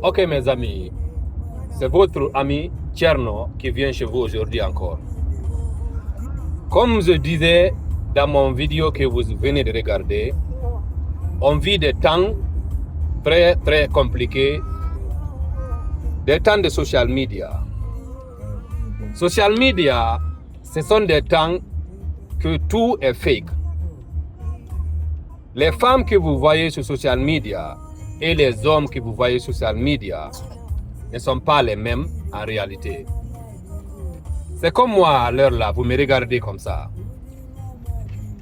Ok mes amis, c'est votre ami Tcherno qui vient chez vous aujourd'hui encore. Comme je disais dans mon vidéo que vous venez de regarder, on vit des temps très compliqués, des temps de social media. Social media, ce sont des temps que tout est fake. Les femmes que vous voyez sur social media et les hommes que vous voyez sur social media ne sont pas les mêmes en réalité. C'est comme moi à l'heure là, vous me regardez comme ça.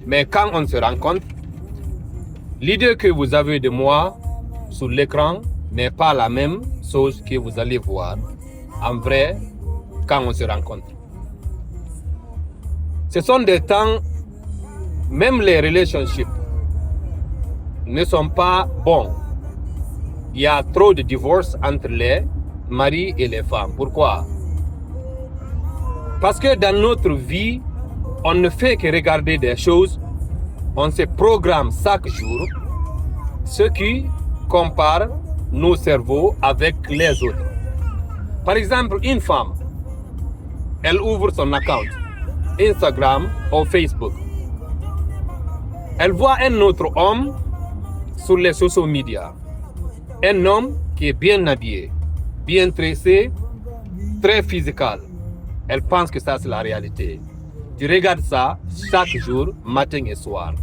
Mais quand on se rencontre, l'idée que vous avez de moi sur l'écran n'est pas la même chose que vous allez voir en vrai quand on se rencontre. Ce sont des temps, même les relationships ne sont pas bons. Il y a trop de divorces entre les maris et les femmes. Pourquoi? Parce que dans notre vie, on ne fait que regarder des choses, on se programme chaque jour, ce qui compare nos cerveaux avec les autres. Par exemple, une femme, elle ouvre son account Instagram ou Facebook. Elle voit un autre homme sur les social media. Un homme qui est bien habillé, bien tressé, très physical. Elle pense que ça c'est la réalité. Tu regardes ça chaque jour, matin et soir.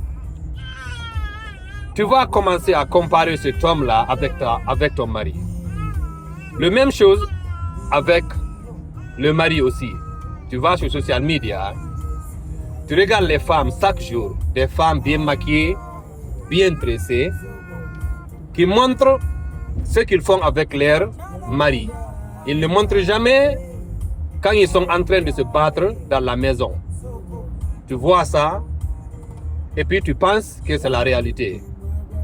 Tu vas commencer à comparer cet homme-là avec ton mari. La même chose avec le mari aussi. Tu vas sur social media, tu regardes les femmes chaque jour, des femmes bien maquillées, bien tressées, qui montrent ce qu'ils font avec leur mari. Ils ne montrent jamais quand ils sont en train de se battre dans la maison. Tu vois ça et puis tu penses que c'est la réalité,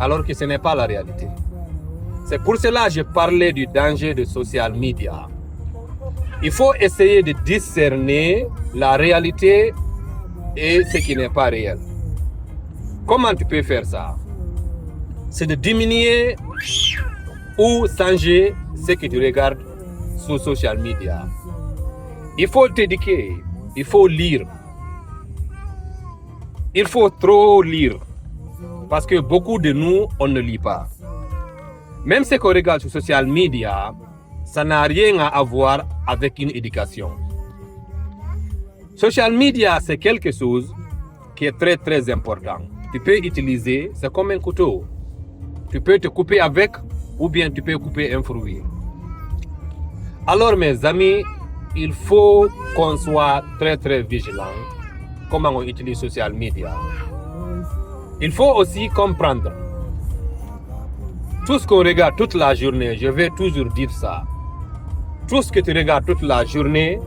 alors que ce n'est pas la réalité. C'est pour cela que je parlais du danger de social media. Il faut essayer de discerner la réalité et ce qui n'est pas réel. Comment tu peux faire ça? C'est de diminuer ou changer ce que tu regardes sur social media. Il faut t'éduquer, il faut lire. Il faut trop lire. Parce que beaucoup de nous, on ne lit pas. Même ce qu'on regarde sur social media, ça n'a rien à voir avec une éducation. Social media, c'est quelque chose qui est très important. Tu peux utiliser, c'est comme un couteau. Tu peux te couper avec ou bien tu peux couper un fruit. Alors mes amis, il faut qu'on soit très vigilant comment on utilise social media. Il faut aussi comprendre tout ce qu'on regarde toute la journée, je vais toujours dire ça. Tout ce que tu regardes toute la journée,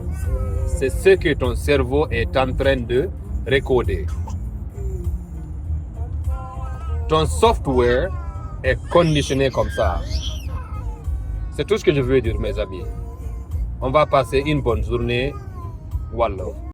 c'est ce que ton cerveau est en train de recoder. Ton software est conditionné comme ça. C'est tout ce que je veux dire mes amis. On va passer une bonne journée. Wallah.